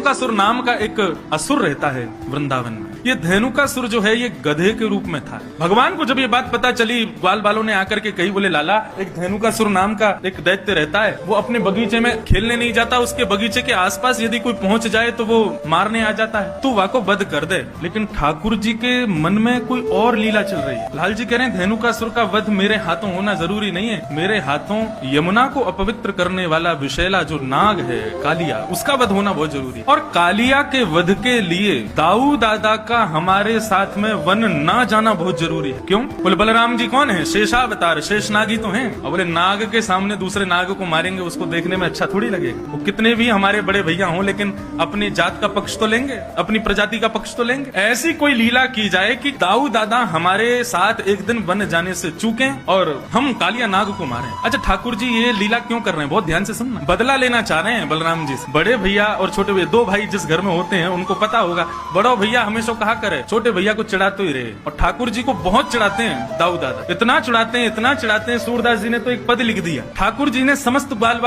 धेनुकासुर नाम का एक असुर रहता है वृंदावन में। ये धेनुकासुर जो है ये गधे के रूप में था। भगवान को जब ये बात पता चली, ग्वाल बालों ने आकर के कही, बोले लाला एक धेनुकासुर नाम का एक दैत्य रहता है, वो अपने बगीचे में खेलने नहीं जाता, उसके बगीचे के आसपास यदि कोई पहुंच जाए तो वो मारने आ जाता है, तू वाको वध कर दे। लेकिन ठाकुर जी के मन में कोई और लीला चल रही है। लाल जी कह रहे हैं धेनुकासुर का वध मेरे हाथों होना जरूरी नहीं है, मेरे हाथों यमुना को अपवित्र करने वाला विषैला जो नाग है कालिया, उसका वध होना बहुत जरूरी है। और कालिया के वध के लिए दाऊ दादा का हमारे साथ में वन ना जाना बहुत जरूरी है। क्यों? बोले बलराम जी कौन है? शेषावतार, शेष नाग ही तो हैं। और बोले नाग के सामने दूसरे नाग को मारेंगे, उसको देखने में अच्छा थोड़ी लगेगा। वो कितने भी हमारे बड़े भैया हों, लेकिन अपनी जात का पक्ष तो लेंगे, अपनी प्रजाति का पक्ष तो लेंगे। ऐसी कोई लीला की जाए कि दाऊ दादा हमारे साथ एक दिन वन जाने से चूकें और हम कालिया नाग को मारें। अच्छा ठाकुर जी ये लीला क्यों कर रहे हैं? बहुत ध्यान से सुनना। बदला लेना चाह रहे हैं बलराम जी से। बड़े भैया और छोटे भैया, दो भाई जिस घर में होते हैं उनको पता होगा, बड़ो भैया हमेशा कहा करे छोटे भैया को चिढ़ाते ही रहे। और ठाकुर जी को बहुत चिढ़ाते हैं दाऊ दादा, इतना चिढ़ाते हैं, इतना चिढ़ाते हैं। सूरदास जी ने तो एक पद लिख दिया। ठाकुर जी ने समस्त बाल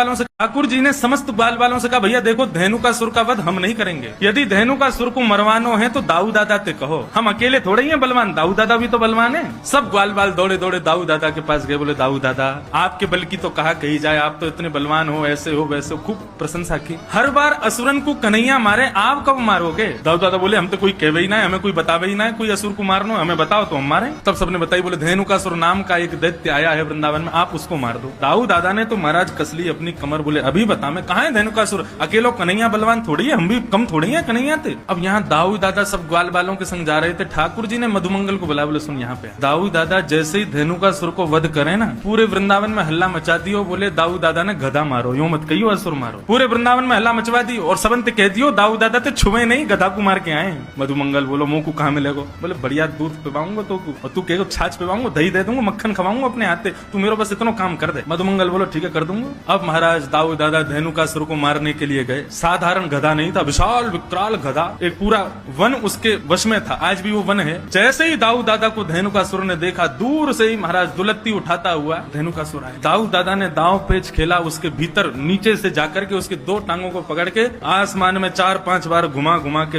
वालों से कहा भैया देखो धेनुकासुर का वध हम नहीं करेंगे। यदि धेनुकासुर को मरवानो है तो दाऊ दादा ते कहो, हम अकेले थोड़े ही हैं बलवान, दाऊ दादा भी तो बलवान है। सब ग्वाल बाल दौड़े दौड़े दाऊ दादा के पास गए। बोले दाऊ दादा आपके बल की तो कहा कही जाए, आप तो इतने बलवान हो, ऐसे हो वैसे हो, खूब प्रशंसा की। हर बार असुरन को कन्हैया मारे, आप कब मारोगे? दाऊ दादा बोले हम तो कोई कहवे ही ना है, हमें कोई बतावे ही ना है, कोई असुर को मारना हमें बताओ तो हम मारे। तब सबने बताई, बोले धेनुकासुर नाम का एक दैत्य आया है वृंदावन में, आप उसको मार दो। दाऊ दादा ने तो महाराज कसली अपनी कमर, बोले अभी बता मैं कहाँ है धेनुकासुर, अकेलो कन्हैया बलवान थोड़ी है, हम भी कम थोड़ी है कन्हैया थे। अब यहाँ दाऊ दादा सब ग्वाल बालों के संग जा रहे थे। ठाकुर जी ने मधुमंगल को बुलाया, बोले सुन यहाँ पे दाऊ दादा जैसे ही धेनुकासुर को वध करे ना, पूरे वृंदावन में हल्ला मचा दियो, बोले दाऊ दादा ने गधा मारो, यूं मत कहियो असुर मारो। पूरे वृंदावन में हल्ला मचवा दी और सबंत कह दियो दाऊ दादा ते छुए नहीं, गधा को मार के आए। मधुमंगल बोलो मुंह को कहाँ मिलेगा? बोले बढ़िया दूध पिवाऊंगा तो, और तू कहेगा छाछ पिवाऊंगा, दही दे दूंगा, मक्खन खवाऊंगा अपने हाथ से, तू मेरे बस इतना काम कर दे। मधुमंगल बोलो ठीक है कर दूंगा। अब महाराज दाऊ दादा धेनुकासुर को मारने के लिए गए। साधारण गधा नहीं था, विशाल विकराल गधा, एक पूरा वन उसके वश में था, आज भी वो वन है। जैसे ही दाऊ दादा को धेनुकासुर ने देखा, दूर से ही महाराज दुलत्ती उठाता हुआ धेनुकासुर आया। दाऊ दादा ने दांव पेच खेला, उसके भीतर नीचे से जाकर के उसकी दो टांगों को पकड़ के आसमान में 4-5 बार घुमा घुमा के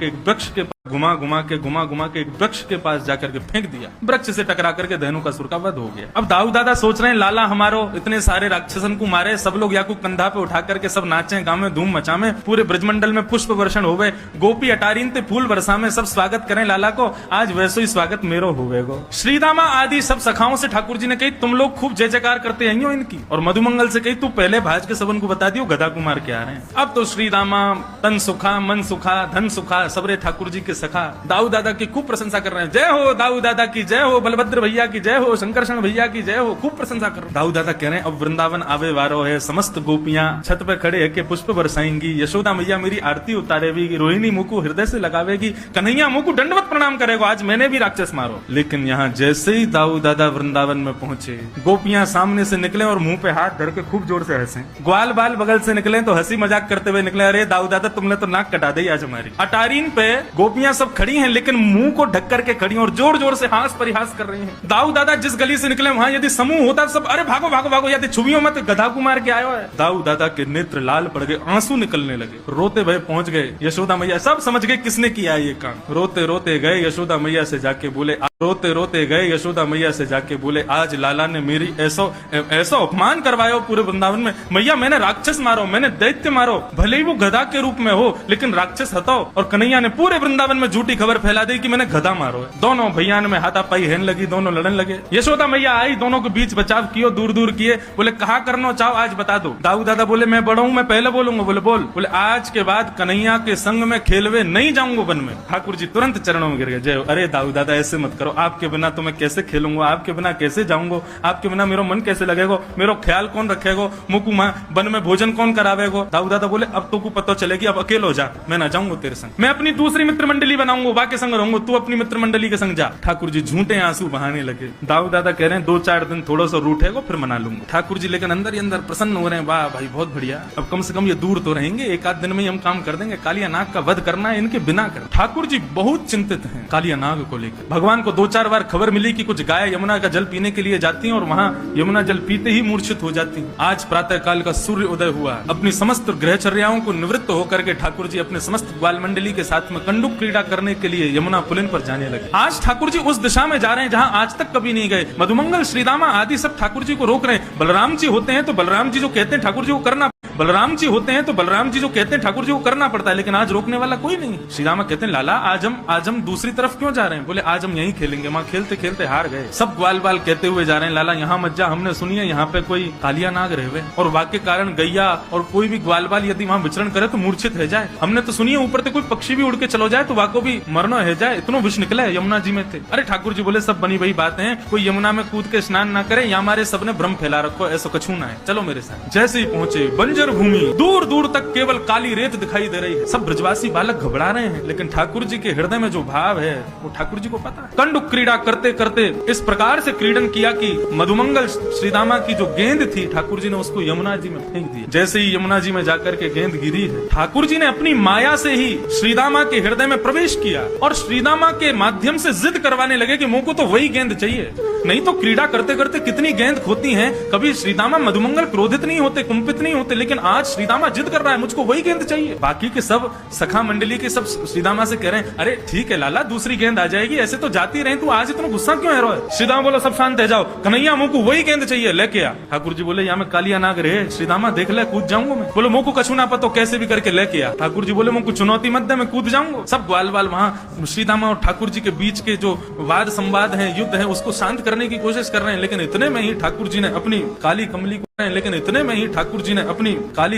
एक वृक्ष के घुमा घुमा के एक वृक्ष के पास जाकर के फेंक दिया। वृक्ष से टकरा करके धेनुकासुर का वध हो गया। अब दाऊ दादा सोच रहे हैं लाला हमारो इतने सारे राक्षसन को मारे, सब लोग याकू कंधा पे उठा करके सब नाचे, गाँव में धूम मचावे, पूरे ब्रजमंडल में पुष्प वर्षण हो गए, गोपी अटारीन ते फूल बरसा में सब स्वागत करें लाला को, आज वैसे ही स्वागत मेरो होवेगो। श्रीदामा आदि सब सखाओं से ठाकुर जी ने कही तुम लोग खूब जय जयकार करते हैं इनकी, और मधुमंगल से कही तू पहले भाज के सबन को बता दियो गधा को मार के आ रहे हैं। अब तो श्रीदामा तन सुखा मन सुखा धन सुखा सबरे ठाकुर जी के सखा दाऊ दादा की खूब प्रशंसा कर रहे हैं। जय हो दाऊ दादा की जय हो, बलभद्र भैया की जय हो, शंकरषण भैया की जय हो, खूब प्रशंसा कर रहे हैं। दाऊ दादा कह रहे हैं अब वृंदावन आवे वारो है, समस्त गोपियां छत पे खड़े है के पुष्प बरसाएंगी, यशोदा मैया मेरी आरती उतारेगी, रोहिणी मुंह को हृदय से लगावेगी, कन्हैया मुंह को दंडवत प्रणाम करेगा, आज मैंने भी राक्षस मारो। लेकिन यहाँ जैसे ही दाऊ दादा वृंदावन में पहुंचे, गोपियां सामने से निकले और मुंह पे हाथ धर के खूब जोर से हंसे। ग्वाल बाल बगल से निकले तो हंसी मजाक करते हुए निकले, अरे दाऊ दादा तुमने तो नाक कटा दी आज हमारी। अटारीन पे गोपियां सब खड़ी हैं लेकिन मुंह को ढक करके खड़ी और जोर जोर से हास परिहास कर रही हैं। दाऊ दादा जिस गली से निकले वहां यदि समूह होता सब अरे भागो भागो भागो, यदि छुवियों मत गधा को मार के आयो है। दाऊ दादा के नेत्र लाल पड़ गए, आंसू निकलने लगे, रोते भय पहुंच गए यशोदा मैया, सब समझ गए किसने किया ये काम। रोते रोते गए यशोदा मैया से जाके बोले, रोते रोते गए यशोदा मैया से जाके बोले आज लाला ने मेरी ऐसा अपमान करवाया पूरे वृंदावन में। मैया मैंने राक्षस मारो, मैंने दैत्य मारो, भले ही वो गधा के रूप में हो लेकिन राक्षस हटाओ। और कन्हैया ने पूरे वृंदावन में झूठी खबर फैला दी कि मैंने गधा मारो है। दोनों भैया में हाथापाई हेन लगी, दोनों लड़न लगे। यशोदा मैया आई, दोनों के बीच बचाव कियो, दूर दूर किए, बोले कहा करना चाहो आज बता दो। दाऊ दादा बोले मैं बड़ा हूं, मैं पहले बोलूंगा। बोले बोल। बोले आज के बाद कन्हैया के संग में खेलवे नहीं जाऊंगा वन में। ठाकुर जी तुरंत चरणों में गिर गए, जय। अरे दाऊ दादा ऐसे मत करो, आपके बिना तो मैं कैसे खेलूंगा, आपके बिना कैसे जाऊंगा, आपके बिना मेरा मन कैसे लगेगा, मेरा ख्याल कौन रखेगा, मुकु माँ वन में भोजन कौन करावेगो। दाऊ दादा बोले अब तो को पता चलेगी, अब अकेलो जा, मैं ना जाऊंगा तेरे संग, मैं अपनी दूसरी मित्र मंडली बनाऊंगा, बाकी संग रहूंगा, तू अपनी मित्र मंडली के संग जा। ठाकुर जी झूठे आंसू बहाने लगे। दाऊ दादा कह रहे हैं 2-4 दिन थोड़ा सा रूठेगा फिर मना लूंगा। ठाकुर जी लेकिन अंदर ही अंदर प्रसन्न हो रहे हैं, वाह भाई बहुत बढ़िया, अब कम से कम ये दूर तो रहेंगे, 1 आध दिन में ही हम काम कर देंगे, कालिया नाग का वध करना है इनके बिना कर। ठाकुर जी बहुत चिंतित हैं कालिया नाग को लेकर। भगवान को 2-4 बार खबर मिली कि कुछ गाय यमुना का जल पीने के लिए जाती हैं और वहां यमुना जल पीते ही मूर्छित हो जाती हैं। आज प्रातः काल का सूर्य उदय हुआ, अपनी समस्त ग्रहचर्याओं को निवृत्त होकर के ठाकुर जी अपने समस्त ग्वाल मंडली के साथ में कंडुक क्रीड़ा करने के लिए यमुना पुलिन पर जाने लगे। आज ठाकुर जी उस दिशा में जा रहे हैं जहां आज तक कभी नहीं गए। मधुमंगल, श्रीदामा आदि सब ठाकुर जी को रोक रहे हैं। बलराम जी होते हैं तो बलराम जी जो कहते हैं ठाकुर जी को करना, बलराम जी होते हैं तो बलराम जी जो कहते हैं ठाकुर जी को करना पड़ता है, लेकिन आज रोकने वाला कोई नहीं। श्रीरामा कहते हैं लाला आज हम दूसरी तरफ क्यों जा रहे हैं? बोले आज हम यहीं खेलेंगे। वहां खेलते खेलते हार गए। सब ग्वाल बाल कहते हुए जा रहे हैं लाला यहाँ मत जा, हमने सुनी है यहाँ पे कोई कालिया नाग रहे और वाक्य कारण गैया और कोई भी ग्वाल बाल यदि वहाँ विचरण करे तो मूर्छित रह जाए। हमने तो सुनी है ऊपर से कोई पक्षी भी उड़ के चलो जाए तो वाको भी मरना है जाए, इतना विष निकला है यमुना जी में थे। अरे ठाकुर जी बोले सब बनी वही बात है, कोई यमुना में कूद के स्नान ना करे, यहाँ हमारे सबने भ्रम फैला रखो, ऐसा कछू ना है, चलो मेरे साथ। जैसे ही पहुंचे बंजर भूमि, दूर दूर तक केवल काली रेत दिखाई दे रही है। सब ब्रजवासी बालक घबरा रहे हैं, लेकिन ठाकुर जी के हृदय में जो भाव है वो ठाकुर जी को पता है। कंडुक क्रीड़ा करते करते इस प्रकार से क्रीडन किया कि मधुमंगल श्रीदामा की जो गेंद थी ठाकुर जी ने उसको यमुना जी में फेंक दी। जैसे ही यमुना जी में जाकर के गेंद गिरी है, ठाकुर जी ने अपनी माया से ही श्रीदामा के हृदय में प्रवेश किया और श्रीदामा के माध्यम से जिद करवाने लगे कि मुझको तो वही गेंद चाहिए। नहीं तो क्रीड़ा करते करते कितनी गेंद खोती हैं, कभी श्रीदामा मधुमंगल क्रोधित नहीं होते, कुंपित नहीं होते, लेकिन आज श्रीदामा जिद कर रहा है मुझको वही गेंद चाहिए। बाकी के सब सखा मंडली के सब श्रीदामा से कह रहे हैं अरे ठीक है लाला दूसरी गेंद आ जाएगी, ऐसे तो जाती रहे, तू आज इतना गुस्सा क्यों है रो? श्रीदामा बोलो सब शांत है, जाओ कन्हैया मुझको वही गेंद चाहिए, लेके आ। ठाकुर जी बोले यहाँ में कालिया नाग रहे, श्रीदामा देख ले कूद जाऊंगा मैं। बोलो मुझको कछू ना पतो कैसे भी करके लेके आ। ठाकुर जी बोले मुझको चुनौती मत दे, मैं कूद जाऊंगा। सब ग्वाल बाल वहाँ श्रीदामा और ठाकुर जी के बीच के जो वाद संवाद है, युद्ध है, उसको शांत करने की कोशिश कर रहे हैं, लेकिन इतने में ही ठाकुर जी ने अपनी काली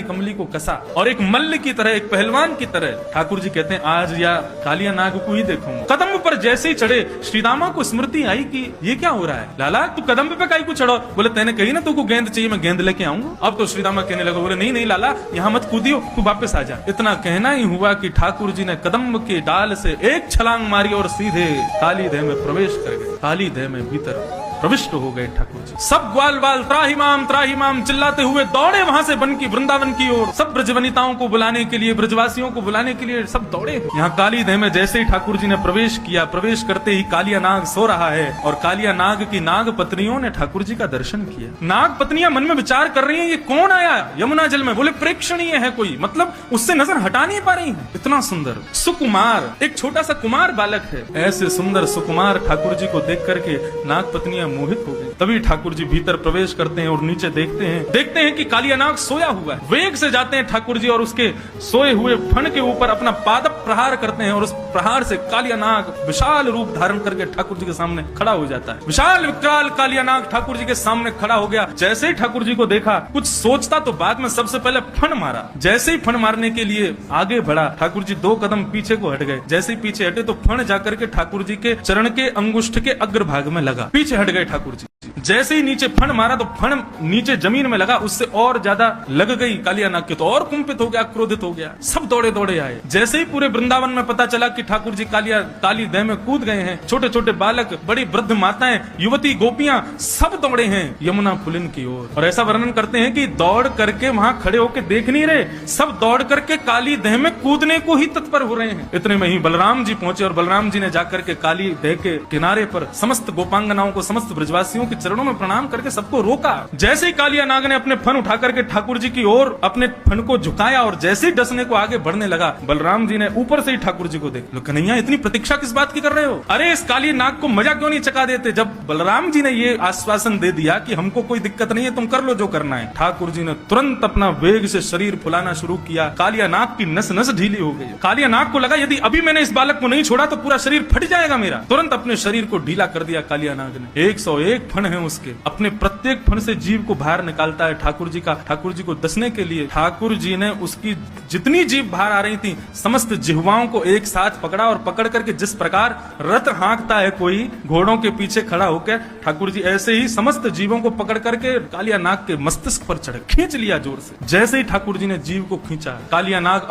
कमली को कसा और एक मल्ल की तरह, एक पहलवान की तरह ठाकुर जी कहते हैं आज या कालिया नाग को ही देखूंगा। कदम पर जैसे ही चढ़े श्रीदामा को स्मृति आई कि ये क्या हो रहा है, लाला तू कदम पे काई को चढ़ो? बोले तेने कही ना तुमको गेंद चाहिए, मैं गेंद लेके आऊंगा। अब तो श्रीदामा कहने लगा, बोले नहीं नहीं लाला यहाँ मत कूदियो, तू वापस आ जा। इतना कहना ही हुआ कि ठाकुर जी ने कदम के डाल से एक छलांग मारी और सीधे काली देह में प्रवेश कर गए। काली देह में भीतर प्रविष्ट हो गए ठाकुर जी। सब ग्वाल बाल त्राहिमाम चिल्लाते हुए दौड़े वहां से वृंदावन की ओर। सब ब्रजवनिताओं को बुलाने के लिए, ब्रजवासियों को बुलाने के लिए सब दौड़े। यहाँ काली देह में जैसे ही ठाकुर जी ने प्रवेश किया, प्रवेश करते ही कालिया नाग सो रहा है और कालिया नाग की नाग पत्नियों ने ठाकुर जी का दर्शन किया। नाग पत्नियां मन में विचार कर रही है ये कौन आया यमुना जल में? बोले प्रेक्षणीय है कोई, मतलब उससे नजर हटा नहीं पा रही है। इतना सुंदर सुकुमार, एक छोटा सा कुमार बालक है। ऐसे सुंदर सुकुमार ठाकुर जी को देख करके नाग पत्नियां मोहित हो गई। तभी ठाकुर जी भीतर प्रवेश करते हैं और नीचे देखते हैं कि कालिया नाग सोया हुआ है। वेग से जाते हैं ठाकुर जी और उसके सोए हुए फण के ऊपर अपना पाद प्रहार करते हैं और उस प्रहार से कालिया नाग विशाल रूप धारण करके ठाकुर जी के सामने खड़ा हो जाता है। विशाल विकराल कालिया नाग ठाकुर जी के सामने खड़ा हो गया। जैसे ही ठाकुर जी को देखा, कुछ सोचता तो बाद में सबसे पहले फण मारा। जैसे ही फण मारने के लिए आगे बढ़ा, ठाकुर जी 2 कदम पीछे को हट गए। जैसे ही पीछे हटे तो फण जाकर के ठाकुर जी के चरण के अंगुष्ठ के अग्रभाग में लगा। पीछे हट गए ठाकुर जी। जैसे ही नीचे फण मारा तो फण नीचे जमीन में लगा, उससे और ज्यादा लग गई कालिया नाग के, तो और कुंपित हो गया, क्रोधित हो गया। सब दौड़े दौड़े आए। जैसे ही पूरे वृंदावन में पता चला कि ठाकुर जी काली देह में कूद गए हैं, छोटे छोटे बालक, बड़ी वृद्ध माताएं, युवती, गोपियां सब दौड़े हैं यमुना पुलिन की ओर। और ऐसा वर्णन करते हैं कि दौड़ करके वहां खड़े होकर देख नहीं रहे, सब दौड़ करके काली देह में कूदने को ही तत्पर हो रहे हैं। इतने में ही बलराम जी पहुंचे और बलराम जी ने जाकर के काली देह के किनारे पर समस्त गोपांगनाओं को, समस्त ब्रजवासियों के चरणों में प्रणाम करके सबको रोका। जैसे ही कालिया नाग ने अपने फन उठा करके ठाकुर जी की ओर अपने फन को झुकाया और जैसे ही डसने को आगे बढ़ने लगा, बलराम जी ने ऊपर से ही ठाकुर जी को देख लो, कन्हैया इतनी प्रतीक्षा किस बात की कर रहे हो? अरे इस काली नाग को मजा क्यों नहीं चका देते? जब बलराम जी ने ये आश्वासन दे दिया कि हमको कोई दिक्कत नहीं है, तुम कर लो जो करना है, ठाकुर जी ने तुरंत अपना वेग से शरीर फुलाना शुरू किया। कालिया नाग की नस नस ढीली हो गई। कालिया नाग को लगा यदि अभी मैंने इस बालक को नहीं छोड़ा तो पूरा शरीर फट जाएगा मेरा। तुरंत अपने शरीर को ढीला कर दिया कालिया नाग ने। 101 फण है उसके, अपने प्रत्येक फण से जीव को बाहर निकालता है ठाकुर जी का। ठाकुर जी को दसने के लिए ठाकुर जी ने उसकी जितनी जीव बाहर आ रही थी समस्त जिह्वाओं को एक साथ पकड़ा और पकड़ करके जिस प्रकार रथ हाँकता है कोई घोड़ों के पीछे खड़ा होकर, ठाकुर जी ऐसे ही समस्त जीवों को पकड़ करके कालिया नाग के मस्तिष्क पर चढ़े, खींच लिया जोर से। जैसे ही ठाकुर जी ने जीव को खींचा, कालिया नाग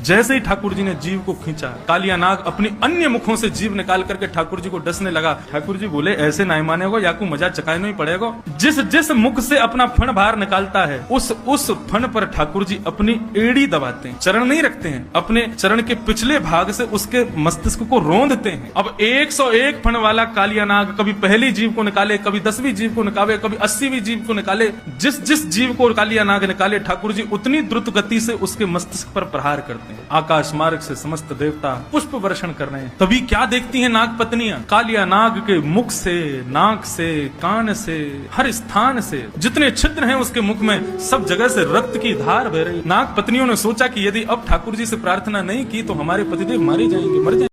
जैसे ही ठाकुर जी ने जीव को खींचा, कालिया नाग अपनी अन्य मुखों से जीव निकाल करके ठाकुर जी को डसने लगा। ठाकुर जी बोले ऐसे नहीं मानेगो, या को मजा चकाने ही पड़ेगा। जिस जिस मुख से अपना फण बाहर निकालता है उस फण पर ठाकुर जी अपनी एड़ी दबाते हैं, चरण नहीं रखते हैं, अपने चरण के पिछले भाग से उसके मस्तिष्क को रोंदते हैं। अब 101 फण वाला कालिया नाग कभी पहली जीव को निकाले, कभी 10वीं जीव को निकाले, कभी 80वीं जीव को निकाले। जिस जिस जीव को कालिया नाग निकाले ठाकुर जी उतनी द्रुत गति से उसके मस्तिष्क पर प्रहार करते हैं। आकाश मार्ग से समस्त देवता पुष्प वर्षण कर रहे हैं। तभी क्या देखती हैं नाग पत्नियां? कालिया नाग के मुख से, नाक से, कान से, हर स्थान से जितने छिद्र हैं उसके मुख में सब जगह से रक्त की धार बह रही। नाग पत्नियों ने सोचा कि यदि अब ठाकुर जी से प्रार्थना नहीं की तो हमारे पतिदेव मारे जाएंगे, मर जाएंगे।